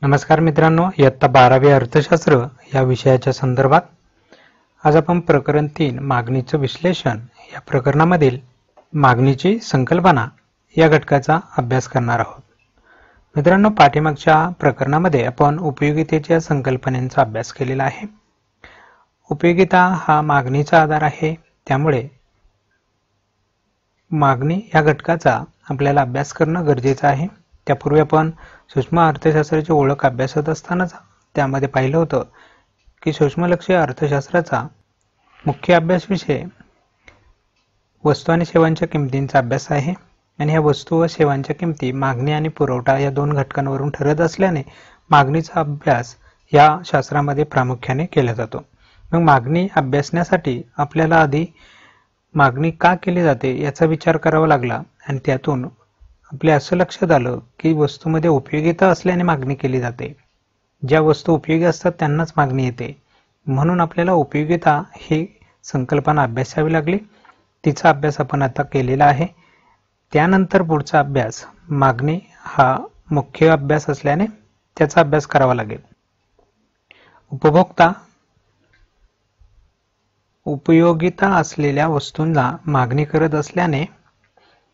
नमस्कार मित्रांनो, इयत्ता 12वी अर्थशास्त्र या विषयाच्या संदर्भात आज आपण प्रकरण 3 मागणीचं विश्लेषण या प्रकरणामधील मागणीची संकल्पना या घटकाचा अभ्यास करणार आहोत. मित्रांनो, पाठीमागच्या प्रकरणामध्ये आपण उपयोगितेच्या संकल्पनेचा अभ्यास केलेला आहे. उपयोगिता हा मागणीचा आधार आहे, त्यामुळे मागणी या घटकाचा आपल्याला अभ्यास करणं गरजेचं आहे. त्यापूर्वी आपण सूक्ष्म अर्थशास्त्राची ओळख अभ्यासत असतानाच त्यामध्ये पाहिलं होतं की सूक्ष्मलक्षी अर्थशास्त्राचा मुख्य अभ्यास विषय वस्तू आणि सेवांच्या किमतींचा अभ्यास आहे आणि ह्या वस्तू व सेवांच्या किमती मागणी आणि पुरवठा या दोन घटकांवरून ठरत असल्याने मागणीचा अभ्यास या शास्त्रामध्ये प्रामुख्याने केला जातो. मग मागणी अभ्यासण्यासाठी आपल्याला आधी मागणी का केली जाते याचा विचार करावा लागला आणि त्यातून आपले असं लक्षात आलं की वस्तूमध्ये उपयोगिता असल्याने मागणी केली जाते. ज्या वस्तू उपयोगी असतात त्यांनाच मागणी येते, म्हणून आपल्याला उपयोगिता ही संकल्पना अभ्यासावी लागली. तिचा अभ्यास आपण आता केलेला आहे. त्यानंतर पुढचा अभ्यास मागणी हा मुख्य अभ्यास असल्याने त्याचा अभ्यास करावा लागेल. उपभोक्ता उपयोगिता असलेल्या वस्तूंना मागणी करत असल्याने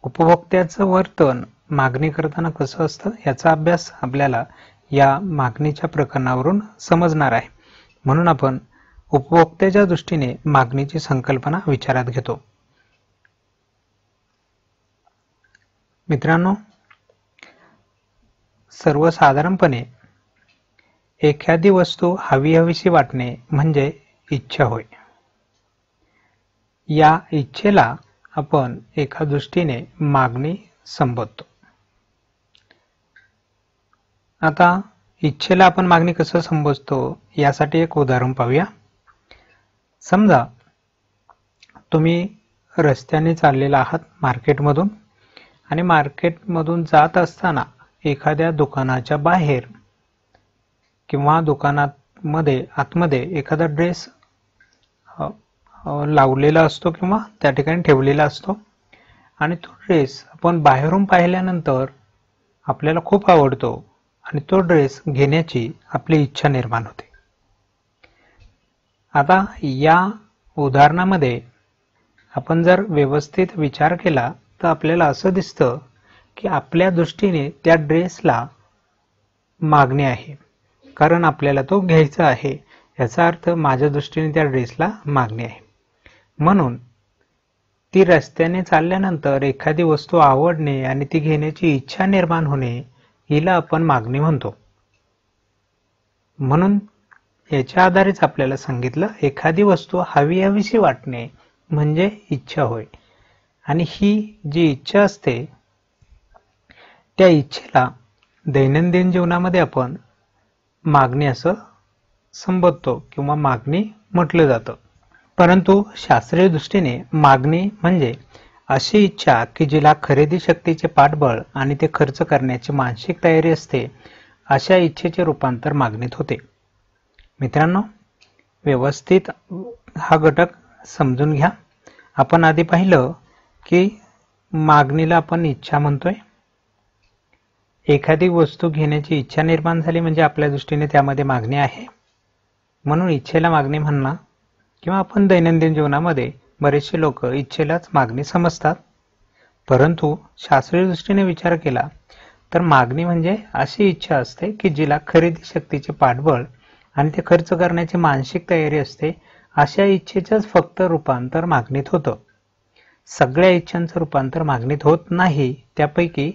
उपभोक्त्याचं वर्तन मागणी करताना कसं असतं याचा अभ्यास आपल्याला या मागणीच्या प्रकरणावरून समजणार आहे. म्हणून आपण उपभोक्त्याच्या दृष्टीने मागणीची संकल्पना विचारात घेतो. मित्रांनो, सर्वसाधारणपणे एखादी वस्तू हवीहवीशी वाटणे म्हणजे इच्छा होय. या इच्छेला आपण एका दृष्टीने मागणी संबोधतो. आता इच्छेला आपण मागणी कसं संबोधतो यासाठी एक उदाहरण पाहूया. समजा तुम्ही रस्त्याने चाललेला आहात मार्केटमधून आणि मार्केटमधून जात असताना एखाद्या दुकानाच्या बाहेर किंवा दुकानामध्ये आतमध्ये एखादा ड्रेस लावलेला असतो किंवा त्या ठिकाणी ठेवलेला असतो आणि तो ड्रेस आपण बाहेरून पाहिल्यानंतर आपल्याला खूप आवडतो आणि तो ड्रेस घेण्याची आपली इच्छा निर्माण होते. आता या उदाहरणामध्ये आपण जर व्यवस्थित विचार केला तर आपल्याला असं दिसतं की आपल्या दृष्टीने त्या ड्रेसला मागणी आहे, कारण आपल्याला तो घ्यायचा आहे. याचा अर्थ माझ्या दृष्टीने त्या ड्रेसला मागणी आहे. म्हणून ती रस्त्याने चालल्यानंतर एखादी वस्तू आवडणे आणि ती घेण्याची इच्छा निर्माण होणे हिला आपण मागणी म्हणतो. म्हणून याच्या आधारेच आपल्याला सांगितलं एखादी वस्तू हवीहवीशी वाटणे म्हणजे इच्छा होय. आणि ही जी इच्छा असते त्या इच्छेला दैनंदिन जीवनामध्ये आपण मागणी असं संबोधतो किंवा मागणी म्हटलं जातं. परंतु शास्त्रीय दृष्टीने मागणी म्हणजे अशी इच्छा की जिला खरेदी शक्तीचे पाठबळ आणि ते खर्च करण्याची मानसिक तयारी असते, अशा इच्छेचे रूपांतर मागणीत होते. मित्रांनो, व्यवस्थित हा घटक समजून घ्या. आपण आधी पाहिलं की मागणीला आपण इच्छा म्हणतोय. एखादी वस्तू घेण्याची इच्छा निर्माण झाली म्हणजे आपल्या दृष्टीने त्यामध्ये मागणी आहे, म्हणून इच्छेला मागणी म्हणणं. किंवा आपण दैनंदिन जीवनामध्ये बरेचसे लोक इच्छेलाच मागणी समजतात. परंतु शास्त्रीय दृष्टीने विचार केला तर मागणी म्हणजे अशी इच्छा असते की जिला खरेदी शक्तीचे पाठबळ आणि ते खर्च करण्याची मानसिक तयारी असते. अशा इच्छेचंच फक्त रूपांतर मागणीत होतं. सगळ्या इच्छांचं रूपांतर मागणीत होत नाही. त्यापैकी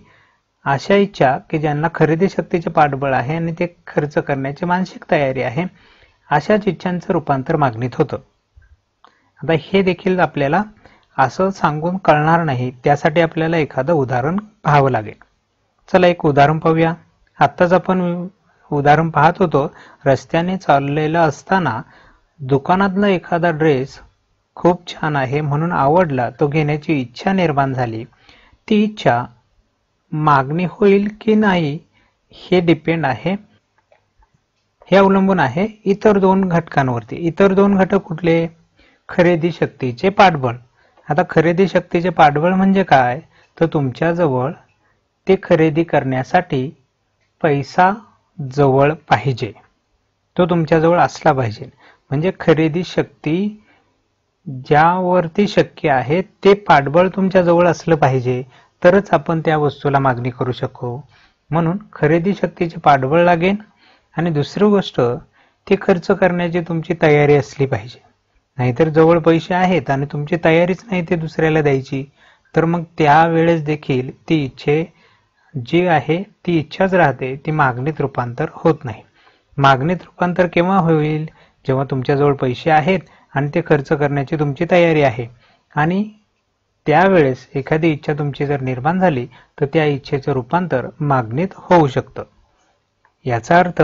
अशा इच्छा की ज्यांना खरेदी शक्तीचे पाठबळ आहे आणि ते खर्च करण्याची मानसिक तयारी आहे, अशाच इच्छांचं रूपांतर मागणीत होतं. आता हे देखील आपल्याला असं सांगून कळणार नाही, त्यासाठी आपल्याला एखादं उदाहरण पाहावं लागेल. चला एक उदाहरण पाहूया. आत्ताच आपण उदाहरण पाहत होतो, रस्त्याने चाललेलं असताना दुकानातला एखादा ड्रेस खूप छान आहे म्हणून आवडला, तो घेण्याची इच्छा निर्माण झाली. ती इच्छा मागणी होईल की नाही हे डिपेंड आहे, हे अवलंबून आहे इतर दोन घटकांवरती. इतर दोन घटक कुठले? खरेदी शक्तीचे पाठबळ. आता खरेदी शक्तीचे पाठबळ म्हणजे काय, तर तुमच्याजवळ ते खरेदी करण्यासाठी पैसा जवळ पाहिजे, तो तुमच्याजवळ असला पाहिजे. म्हणजे खरेदी शक्ती ज्यावरती शक्य आहे ते पाठबळ तुमच्याजवळ असलं पाहिजे, तरच आपण त्या वस्तूला मागणी करू शकू. म्हणून खरेदी शक्तीचे पाठबळ लागेल आणि दुसरी गोष्ट ती खर्च करण्याची तुमची तयारी असली पाहिजे. नाहीतर जवळ पैसे आहेत आणि तुमची तयारीच नाही ते दुसऱ्याला द्यायची, तर मग त्यावेळेस देखील ती जी आहे ती इच्छाच राहते, ती मागणीत रूपांतर होत नाही. मागणीत रूपांतर केव्हा होईल? जेव्हा तुमच्याजवळ पैसे आहेत आणि ते खर्च करण्याची तुमची तयारी आहे, आणि त्यावेळेस एखादी इच्छा तुमची जर निर्माण झाली तर त्या इच्छेचं रूपांतर मागणीत होऊ शकतं. याचा अर्थ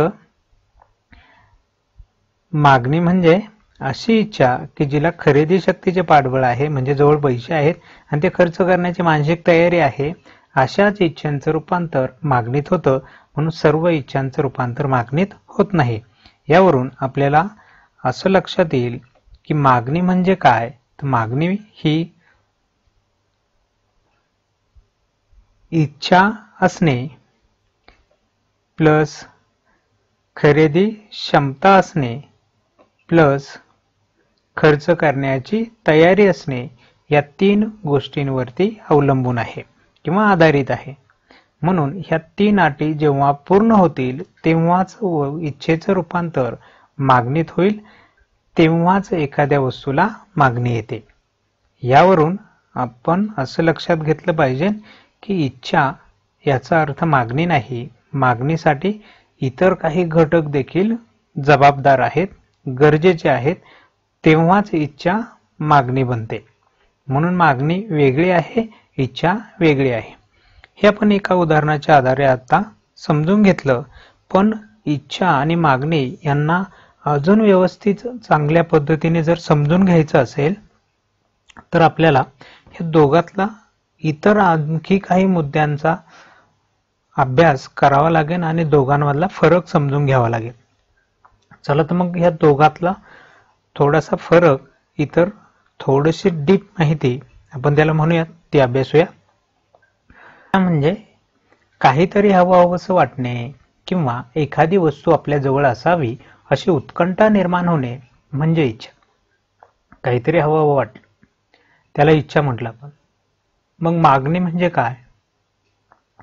मागणी म्हणजे अशी इच्छा की जिला खरेदी शक्तीचे पाठबळ आहे, म्हणजे जवळ पैसे आहेत आणि ते खर्च करण्याची मानसिक तयारी आहे, अशाच इच्छांचं रूपांतर मागणीत होतं. म्हणून सर्व इच्छांचं रूपांतर मागणीत होत नाही. यावरून आपल्याला असं लक्षात येईल की मागणी म्हणजे काय? तर मागणी ही इच्छा असणे प्लस खरेदी क्षमता असणे प्लस खर्च करण्याची तयारी असणे या 3 गोष्टींवरती अवलंबून आहे किंवा आधारित आहे. म्हणून ह्या 3 अटी जेव्हा पूर्ण होतील तेव्हाच इच्छेचं रूपांतर मागणीत होईल, तेव्हाच एखाद्या वस्तूला मागणी येते. यावरून आपण असं लक्षात घेतलं पाहिजे की इच्छा याचा अर्थ मागणी नाही. मागणीसाठी इतर काही घटक देखील जबाबदार आहेत, गरजेचे आहेत, तेव्हाच इच्छा मागणी बनते. म्हणून मागणी वेगळी आहे, इच्छा वेगळी आहे. हे आपण एका उदाहरणाच्या आधारे आता समजून घेतलं. पण इच्छा आणि मागणी यांना अजून व्यवस्थित चांगल्या पद्धतीने जर समजून घ्यायचं असेल तर आपल्याला हे दोघातला इतर आणखी काही मुद्द्यांचा अभ्यास करावा लागेल आणि दोघांमधला फरक समजून घ्यावा लागेल. चला तर मग ह्या दोघातला थोडासा फरक, इतर थोडीशी डीप माहिती आपण त्याला म्हणूयात, ती अभ्यासूया. म्हणजे काहीतरी हवंसं वाटणे किंवा एखादी वस्तू आपल्या जवळ असावी अशी उत्कंठा निर्माण होणे म्हणजे इच्छा. काहीतरी हवं वाटलं त्याला इच्छा म्हटलं आपण. मग मागणी म्हणजे काय?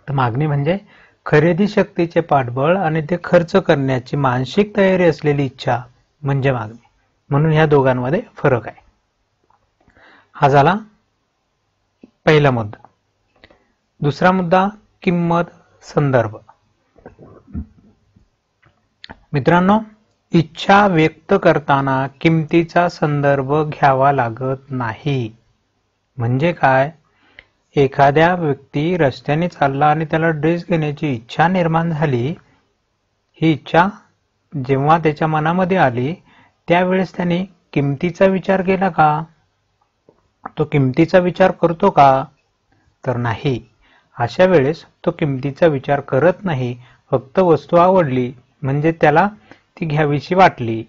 तर मागणी म्हणजे खरेदी शक्तीचे पाठबळ आणि ते खर्च करण्याची मानसिक तयारी असलेली इच्छा म्हणजे मागणी. म्हणून ह्या दोघांमध्ये फरक आहे. हा झाला पहिला मुद्दा. दुसरा मुद्दा किंमत संदर्भ. मित्रांनो, इच्छा व्यक्त करताना किमतीचा संदर्भ घ्यावा लागत नाही. म्हणजे काय? एखाद्या व्यक्ती रस्त्याने चालला आणि त्याला ड्रेस घेण्याची इच्छा निर्माण झाली. ही इच्छा जेव्हा त्याच्या मनामध्ये आली त्यावेळेस त्याने किमतीचा विचार केला का? तो किमतीचा विचार करतो का? तर नाही. अशा वेळेस तो किमतीचा विचार करत नाही. फक्त वस्तू आवडली म्हणजे त्याला ती घ्यावीशी वाटली,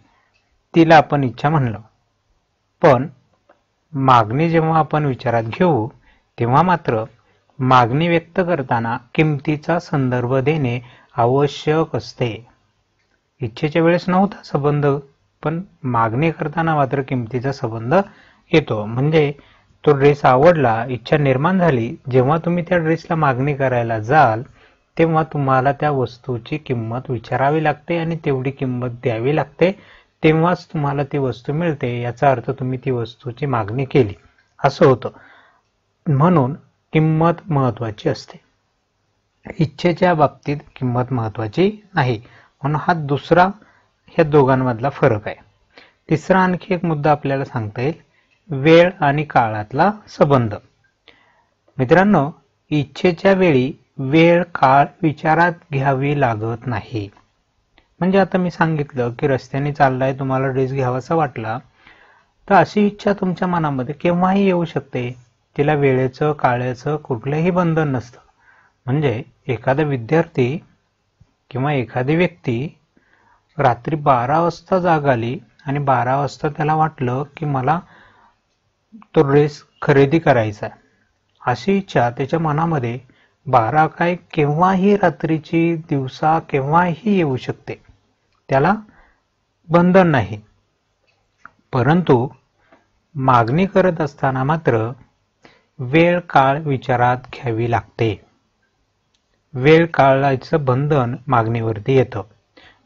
तिला आपण इच्छा म्हणलो. पण मागणी जेव्हा आपण विचारात घेऊ तेव्हा मात्र मागणी व्यक्त करताना किमतीचा संदर्भ देणे आवश्यक असते. इच्छेच्या वेळेस नव्हता संबंध, पण मागणी करताना मात्र किमतीचा संबंध येतो. म्हणजे तो ड्रेस आवडला, इच्छा निर्माण झाली, जेव्हा तुम्ही त्या ड्रेसला मागणी करायला जाल तेव्हा तुम्हाला त्या वस्तूची किंमत विचारावी लागते आणि तेवढी किंमत द्यावी लागते, तेव्हाच तुम्हाला ती वस्तू मिळते. याचा अर्थ तुम्ही ती वस्तूची मागणी केली असं होतं. म्हणून किंमत महत्वाची असते. इच्छेच्या बाबतीत किंमत महत्वाची नाही. म्हणून हा दुसरा ह्या दोघांमधला फरक आहे. तिसरा आणखी एक मुद्दा आपल्याला सांगता येईल, वेळ आणि काळातला संबंध. मित्रांनो, इच्छेच्या वेळी वेळ काळ विचारात घ्यावी लागत नाही. म्हणजे आता मी सांगितलं की रस्त्याने चाललाय, तुम्हाला ड्रेस घ्यावासा वाटला, तर अशी इच्छा तुमच्या मनामध्ये केव्हाही येऊ शकते. तिला वेळेचं काळाचं कुठलंही बंधन नसतं. म्हणजे एखादा विद्यार्थी किंवा एखादी व्यक्ती रात्री 12 वाजता जाग आली आणि 12 वाजता त्याला वाटलं की मला तो ड्रेस खरेदी करायचा, अशी इच्छा त्याच्या मनामध्ये 12 काय केव्हाही रात्रीची, दिवसा केव्हाही येऊ शकते, त्याला बंधन नाही. परंतु मागणी करत असताना मात्र वेळ काळ विचारात घ्यावी लागते. वेळ काळाचं बंधन मागणीवरती येतं.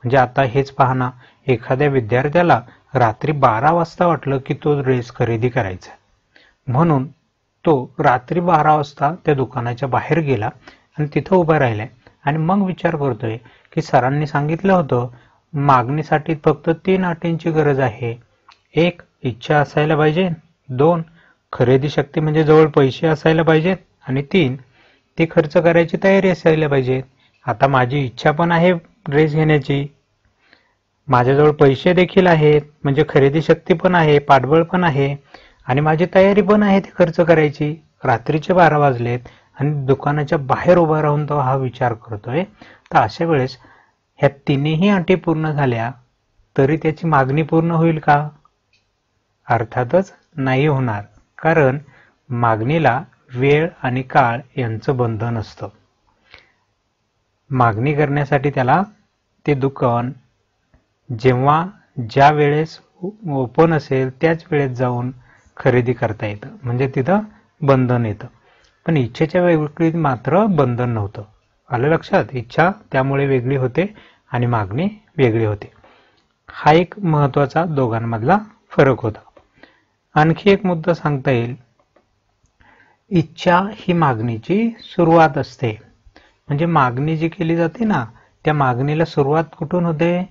म्हणजे आता हेच पहा ना, एखाद्या विद्यार्थ्याला रात्री 12 वाजता वाटलं की तो ड्रेस खरेदी करायचा, म्हणून तो रात्री 12 वाजता त्या दुकानाच्या बाहेर गेला आणि तिथं उभा राहिलाय आणि मग विचार करतोय की सरांनी सांगितलं होतं मागणीसाठी फक्त 3 अटींची गरज आहे. 1. इच्छा असायला पाहिजे. 2. खरेदी शक्ती म्हणजे जवळ पैसे असायला पाहिजेत. आणि 3. ती खर्च करायची तयारी असायला पाहिजे. आता माझी इच्छा पण आहे ड्रेस घेण्याची, माझ्याजवळ पैसे देखील आहेत, म्हणजे खरेदी शक्ती पण आहे, पाठबळ पण आहे आणि माझी तयारी पण आहे ती खर्च करायची. रात्रीचे 12 वाजलेत आणि दुकानाच्या बाहेर उभा राहून तो हा विचार करतोय. तर अशा वेळेस ह्या तिन्ही अटी पूर्ण झाल्या तरी त्याची मागणी पूर्ण होईल का? अर्थातच नाही होणार, कारण मागणीला वेळ आणि काळ यांचं बंधन असतं. मागणी करण्यासाठी त्याला ते दुकान जेव्हा ज्या वेळेस ओपन असेल त्याच वेळेत जाऊन खरेदी करता येतं, म्हणजे तिथं बंधन येतं. पण इच्छेच्या वेगळीत मात्र बंधन नव्हतं. आलं लक्षात? इच्छा त्यामुळे वेगळी होते आणि मागणी वेगळी होते. हा एक महत्वाचा दोघांमधला फरक होता. आणखी एक मुद्दा सांगता येईल. इच्छा ही मागणीची सुरुवात असते. म्हणजे मागणी जी केली जाते ना, त्या मागणीला सुरुवात कुठून होते?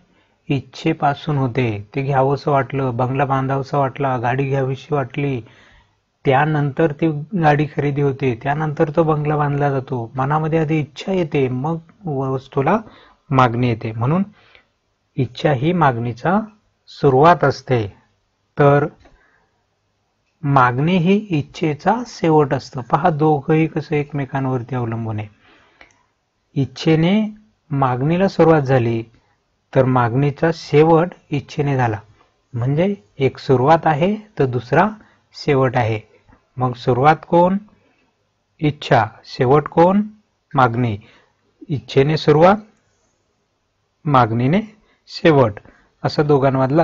इच्छेपासून होते. ते घ्यावंसं वाटलं, बंगला बांधावंसा वाटला, गाडी घ्यावीशी वाटली, त्यानंतर ती गाडी खरेदी होते, त्यानंतर तो बंगला बांधला जातो. मनामध्ये आधी इच्छा येते, मग वस्तूला मागणी येते. म्हणून इच्छा ही मागणीचा सुरुवात असते, तर मागणी ही इच्छेचा शेवट असतं. पहा, दोघंही कसं एकमेकांवरती अवलंबून आहे. इच्छेने मागणीला सुरुवात झाली तर मागणीचा शेवट इच्छेने झाला. म्हणजे एक सुरुवात आहे तर दुसरा शेवट आहे. मग सुरुवात कोण? इच्छा. शेवट कोण? मागणी. इच्छेने सुरुवात, मागणीने शेवट, असा दोघांमधला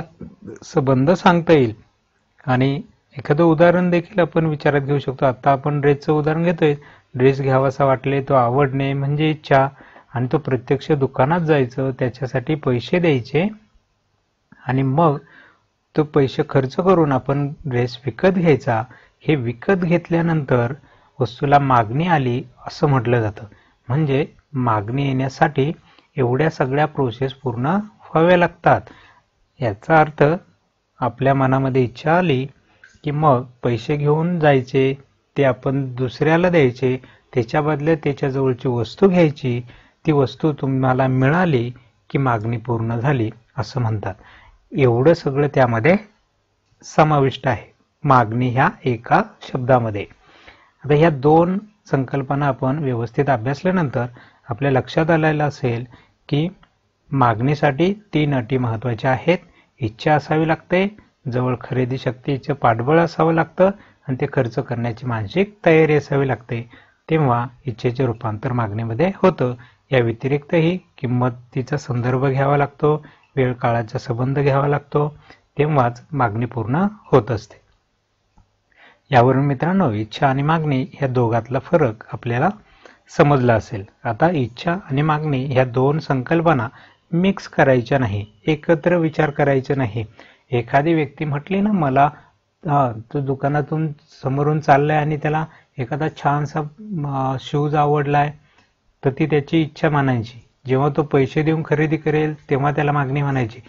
संबंध सांगता येईल. आणि एखादं उदाहरण देखील आपण विचारात घेऊ शकतो. आता आपण ड्रेसचं उदाहरण घेतोय. ड्रेस घ्यावासा वाटले, तो आवडणे म्हणजे इच्छा, आणि तो प्रत्यक्ष दुकानात जायचं, त्याच्यासाठी पैसे द्यायचे आणि मग तो पैसे खर्च करून आपण ड्रेस विकत घ्यायचा. हे विकत घेतल्यानंतर वस्तूला मागणी आली असं म्हटलं जातं. म्हणजे मागणी येण्यासाठी एवढ्या सगळ्या प्रोसेस पूर्ण व्हाव्या लागतात. याचा अर्थ आपल्या मनामध्ये इच्छा आली की मग पैसे घेऊन जायचे, ते आपण दुसऱ्याला द्यायचे, त्याच्या बदल्यात त्याच्याजवळची वस्तू घ्यायची, ती वस्तू तुम्हाला मिळाली की मागणी पूर्ण झाली असं म्हणतात. एवढं सगळं त्यामध्ये समाविष्ट आहे, मागणी ह्या एका शब्दामध्ये. आता ह्या दोन संकल्पना आपण व्यवस्थित अभ्यासल्यानंतर आपल्या लक्षात आलेलं असेल की मागणीसाठी 3 अटी महत्वाच्या आहेत. इच्छा असावी लागते, जवळ खरेदी शक्तीचं पाठबळ असावं लागतं आणि ते खर्च करण्याची मानसिक तयारी असावी लागते. तेव्हा इच्छेचे रूपांतर मागणीमध्ये होतं. या व्यतिरिक्तही किंमतीचा संदर्भ घ्यावा लागतो, वेळ काळाचा संबंध घ्यावा लागतो, तेव्हाच मागणी पूर्ण होत असते. यावरून मित्रांनो, इच्छा आणि मागणी ह्या दोघातला फरक आपल्याला समजला असेल. आता इच्छा आणि मागणी ह्या दोन संकल्पना मिक्स करायच्या नाही, एकत्र विचार करायचा नाही. एखादी व्यक्ती म्हटली ना, मला तो दुकानातून समोरून चाललाय आणि त्याला एखादा छानसा शूज आवडलाय, तर ती त्याची इच्छा मानायची. जेव्हा तो पैसे देऊन खरेदी करेल तेव्हा त्याला मागणी म्हणायची.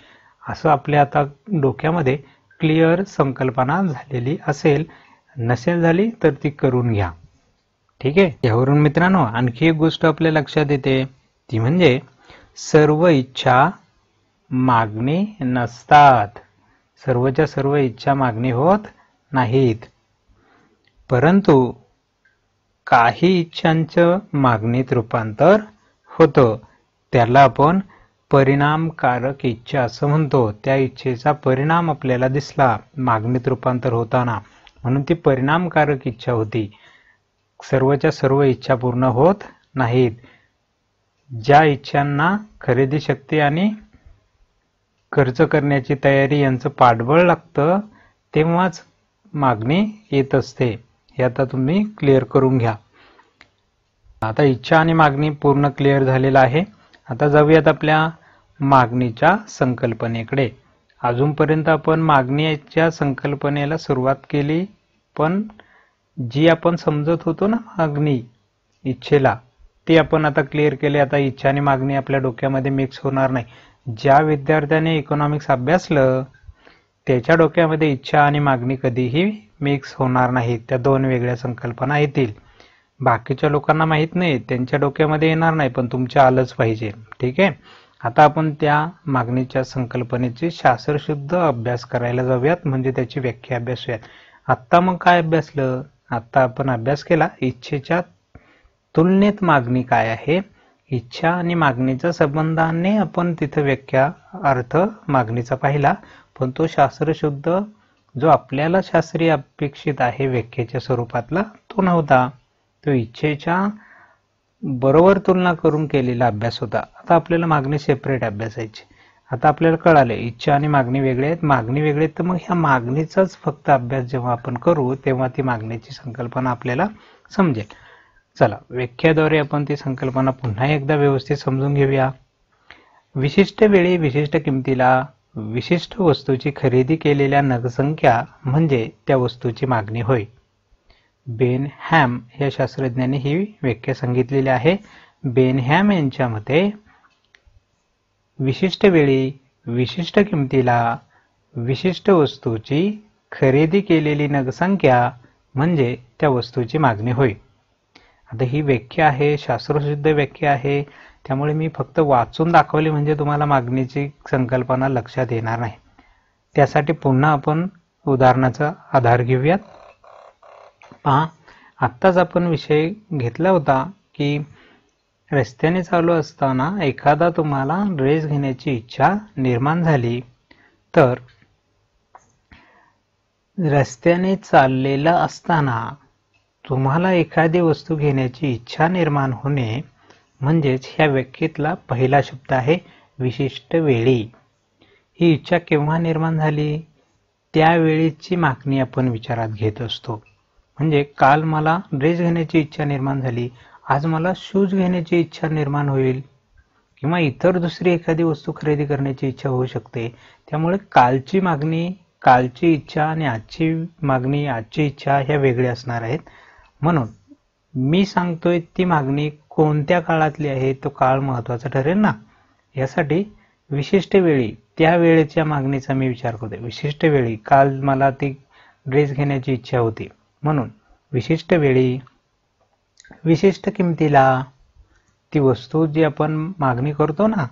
असं आपल्या आता डोक्यामध्ये क्लिअर संकल्पना झालेली असेल. नसेल झाली तर ती करून घ्या. ठीक आहे. यावरून मित्रांनो आणखी एक गोष्ट आपल्या लक्षात येते, ती म्हणजे सर्व इच्छा मागणी नसतात. सर्वच्या सर्व इच्छा मागणी होत नाहीत. परंतु काही इच्छांचं मागणीत रूपांतर होतं, त्याला आपण परिणामकारक इच्छा असं म्हणतो. त्या इच्छेचा परिणाम आपल्याला दिसला मागणीत रूपांतर होताना, म्हणून ती परिणामकारक इच्छा होती. सर्वच्या सर्व इच्छा पूर्ण होत नाहीत. ज्या इच्छांना खरेदी शक्ती आणि खर्च करण्याची तयारी यांचं पाठबळ लागतं तेव्हाच मागणी येत असते. हे आता तुम्ही क्लिअर करून घ्या. आता इच्छा आणि मागणी पूर्ण क्लिअर झालेला आहे. आता जाऊयात आपल्या मागणीच्या संकल्पनेकडे. अजूनपर्यंत आपण मागणीच्या संकल्पनेला सुरुवात केली, पण जी आपण समजत होतो ना मागणी इच्छेला, ती आपण आता क्लिअर केली. आता इच्छा आणि मागणी आपल्या डोक्यामध्ये मिक्स होणार नाही. ज्या विद्यार्थ्याने इकॉनॉमिक्स अभ्यासलं त्याच्या डोक्यामध्ये इच्छा आणि मागणी कधीही मिक्स होणार नाहीत. त्या दोन वेगळ्या संकल्पना येतील. बाकीच्या लोकांना माहित नाही, त्यांच्या डोक्यामध्ये येणार नाही, पण तुमच्या आलंच पाहिजे. ठीक आहे. आता आपण त्या मागणीच्या संकल्पनेची शास्त्रशुद्ध अभ्यास करायला जाऊयात, म्हणजे त्याची व्याख्या अभ्यासूयात. आत्ता मग काय अभ्यासलं? आत्ता आपण अभ्यास केला इच्छेच्या तुलनेत मागणी काय आहे. इच्छा आणि मागणीच्या संबंधाने आपण तिथं व्याख्या अर्थ मागणीचा पाहिला, पण तो शास्त्रशुद्ध जो आपल्याला शास्त्रीय अपेक्षित आहे व्याख्येच्या स्वरूपातला तो नव्हता. तो इच्छेच्या बरोबर तुलना करून केलेला अभ्यास होता. आता आपल्याला मागणी सेपरेट अभ्यासायची. आता आपल्याला कळाले इच्छा आणि मागणी वेगळे आहेत, मागणी वेगळे आहेत. तर मग ह्या मागणीचाच फक्त अभ्यास जेव्हा आपण करू तेव्हा ती मागणीची संकल्पना आपल्याला समजेल. चला, व्याख्याद्वारे आपण ती संकल्पना पुन्हा एकदा व्यवस्थित समजून घेऊया. विशिष्ट वेळी विशिष्ट किमतीला विशिष्ट वस्तूची खरेदी केलेल्या नगसंख्या म्हणजे त्या वस्तूची मागणी होय. बेनहॅम या शास्त्रज्ञांनी ही व्याख्या सांगितलेली आहे. बेनहॅम यांच्या मते विशिष्ट वेळी विशिष्ट किमतीला विशिष्ट वस्तूची खरेदी केलेली नगसंख्या म्हणजे त्या वस्तूची मागणी होय. आता ही व्याख्या आहे, शास्त्रशुद्ध व्याख्या आहे, त्यामुळे मी फक्त वाचून दाखवली म्हणजे तुम्हाला मागणीची संकल्पना लक्षात येणार नाही. त्यासाठी पुन्हा आपण उदाहरणाचा आधार घेऊयात. पहा, आत्ताच आपण विषय घेतला होता की रस्त्याने चालू असताना एखादा तुम्हाला ड्रेस घेण्याची इच्छा निर्माण झाली, तर रस्त्याने चाललेला असताना तुम्हाला एखादी वस्तू घेण्याची इच्छा निर्माण होणे म्हणजेच ह्या व्याख्येतला पहिला शब्द आहे विशिष्ट वेळी. ही इच्छा केव्हा निर्माण झाली? त्यावेळीची मागणी आपण विचारात घेत असतो. म्हणजे काल मला ड्रेस घेण्याची इच्छा निर्माण झाली, आज मला शूज घेण्याची इच्छा निर्माण होईल किंवा इतर दुसरी एखादी वस्तू खरेदी करण्याची इच्छा होऊ शकते. त्यामुळे कालची मागणी, कालची इच्छा आणि आजची मागणी, आजची इच्छा ह्या वेगळ्या असणार आहेत. म्हणून मी सांगतोय ती मागणी कोणत्या काळातली आहे तो काळ महत्वाचा ठरेल ना. यासाठी विशिष्ट वेळी त्या वेळेच्या मागणीचा मी विचार करतोय. विशिष्ट वेळी काल मला ती ड्रेस घेण्याची इच्छा होती, म्हणून विशिष्ट वेळी विशिष्ट किमतीला ती वस्तू जी आपण मागणी करतो ना,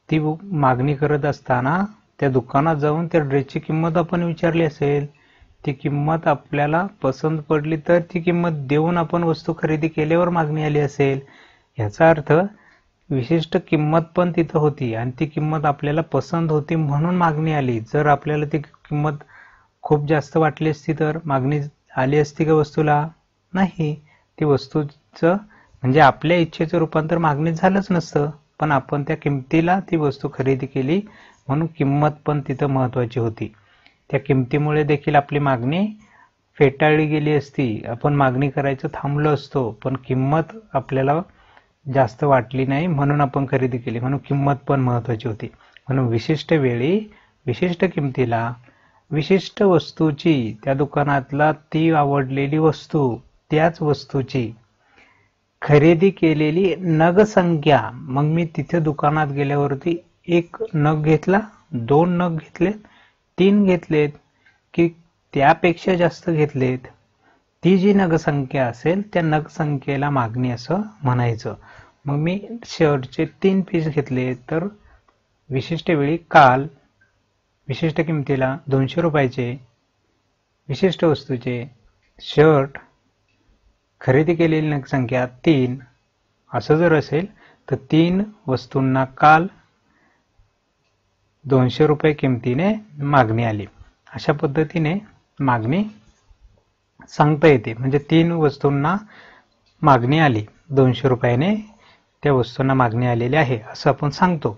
ती मागणी करत असताना त्या दुकानात जाऊन त्या ड्रेसची किंमत आपण विचारली असेल, ती किंमत आपल्याला पसंत पडली तर ती किंमत देऊन आपण वस्तू खरेदी केल्यावर मागणी आली असेल. याचा अर्थ विशिष्ट किंमत पण तिथं होती आणि ती किंमत आपल्याला पसंत होती म्हणून मागणी आली. जर आपल्याला ती किंमत खूप जास्त वाटली असती तर मागणी आली असती का वस्तूला? नाही. ती वस्तूचं म्हणजे आपल्या इच्छेचं रूपांतर मागणीत झालंच नसतं, पण आपण त्या किमतीला ती वस्तू खरेदी केली म्हणून किंमत पण तिथं महत्वाची होती. त्या किमतीमुळे देखील आपली मागणी फेटाळली गेली असती, आपण मागणी करायचं थांबलो असतो, पण किंमत आपल्याला जास्त वाटली नाही म्हणून आपण खरेदी केली, म्हणून किंमत पण महत्वाची होती. म्हणून विशिष्ट वेळी विशिष्ट किमतीला विशिष्ट वस्तूची, त्या दुकानातला ती आवडलेली वस्तू, त्याच वस्तूची खरेदी केलेली नगसंख्या. मग मी तिथे दुकानात गेल्यावरती एक नग घेतला, 2 नग घेतलेत, 3 घेतलेत की त्यापेक्षा जास्त घेतलेत, ती जी नगसंख्या असेल त्या नगसंख्येला मागणी असं म्हणायचं. मग मी शर्टचे 3 पीस घेतले तर विशिष्ट वेळी काल विशिष्ट किमतीला 200 रुपयाचे विशिष्ट वस्तूचे शर्ट खरेदी केलेली नगसंख्या 3 असं जर असेल तर 3 वस्तूंना काल 200 रुपये किमतीने मागणी आली. अशा पद्धतीने मागणी सांगता येते. म्हणजे 3 वस्तूंना मागणी आली, 200 रुपयाने त्या वस्तूंना मागणी आलेली आहे असं आपण सांगतो,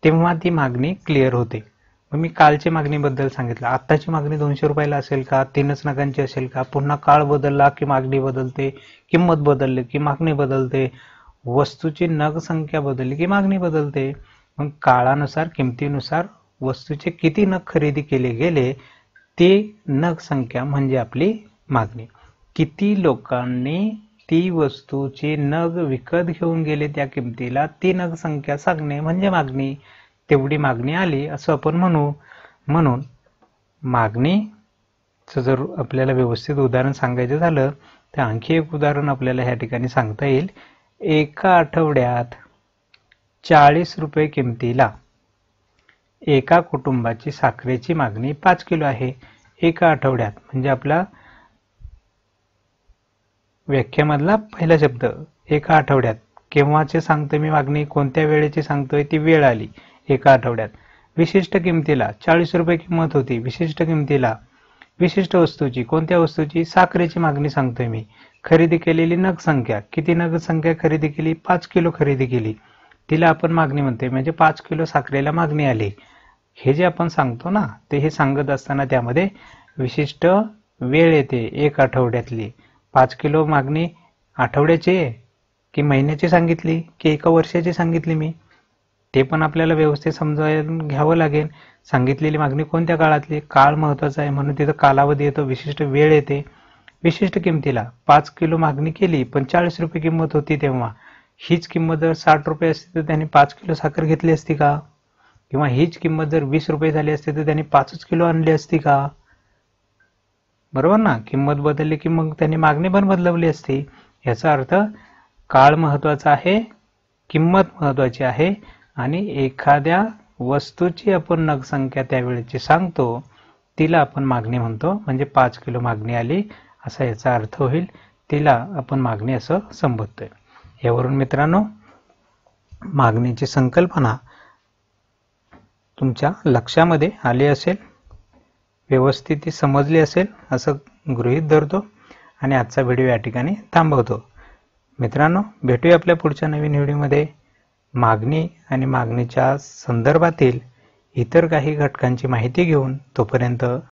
तेव्हा ती मागणी क्लिअर होते. मग मी कालची मागणीबद्दल सांगितलं. आत्ताची मागणी 200 रुपयाला असेल का, 3च नगांची असेल का, पुन्हा काळ बदलला की मागणी बदलते, किंमत बदलली की मागणी बदलते, वस्तूची नग संख्या बदलली की मागणी बदलते. मग काळानुसार, किमतीनुसार वस्तूचे किती नग खरेदी केले गेले ते नग संख्या म्हणजे आपली मागणी. किती लोकांनी ती वस्तूचे नग विकत घेऊन गेले त्या किमतीला, ती नग संख्या सांगणे म्हणजे मागणी. तेवढी मागणी आली असं आपण म्हणू. म्हणून मागणीचं जर आपल्याला व्यवस्थित उदाहरण सांगायचं झालं तर आणखी एक उदाहरण आपल्याला ह्या ठिकाणी सांगता येईल. एका आठवड्यात 40 रुपये किमतीला एका कुटुंबाची साखरेची मागणी 5 किलो आहे. एका आठवड्यात म्हणजे आपला व्याख्यामधला पहिला शब्द एका आठवड्यात. केव्हाचे सांगतोय मी मागणी, कोणत्या वेळेची सांगतोय, ती वेळ आली एका आठवड्यात. विशिष्ट किमतीला 40 रुपये किंमत होती. विशिष्ट किमतीला विशिष्ट वस्तूची, कोणत्या वस्तूची, साखरेची मागणी सांगतोय मी. खरेदी केलेली नग संख्या, किती नग संख्या खरेदी केली, 5 किलो खरेदी केली, तिला आपण मागणी म्हणतोय. म्हणजे 5 किलो साखरेला मागणी आली. हे जे आपण सांगतो ना, ते हे सांगत असताना त्यामध्ये विशिष्ट वेळ येते एक आठवड्यातली. 5 किलो मागणी आठवड्याची की महिन्याची सांगितली की एका वर्षाची सांगितली मी, ते पण आपल्याला व्यवस्थित समजावून घ्यावं लागेल. सांगितलेली मागणी कोणत्या काळातली, काळ महत्वाचा आहे म्हणून तिथं कालावधी येतो, विशिष्ट वेळ येते. विशिष्ट किमतीला 5 किलो मागणी केली पण 40 रुपये किंमत होती तेव्हा. हीच किंमत जर 60 रुपये असती तर त्यांनी 5 किलो साखर घेतली असती का? किंवा हीच किंमत जर 20 रुपये झाली असती तर त्यांनी 5च किलो आणली असती का? बरोबर ना. किंमत बदलली की मग त्यांनी मागणी पण बदलवली असती. याचा अर्थ काळ महत्वाचा आहे, किंमत महत्वाची आहे आणि एखाद्या वस्तूची आपण नग संख्या त्यावेळेची सांगतो तिला आपण मागणी म्हणतो. म्हणजे 5 किलो मागणी आली असा याचा अर्थ होईल. तिला आपण मागणी असं संबोधतोय. यावरून मित्रांनो मागणीची संकल्पना तुमच्या लक्षामध्ये आली असेल, व्यवस्थित ती समजली असेल असं गृहीत धरतो आणि आजचा व्हिडिओ या ठिकाणी थांबवतो. मित्रांनो भेटूया आपल्या पुढच्या नवीन व्हिडिओमध्ये मागणी आणि मागणीच्या संदर्भातील इतर काही घटकांची माहिती घेऊन. तोपर्यंत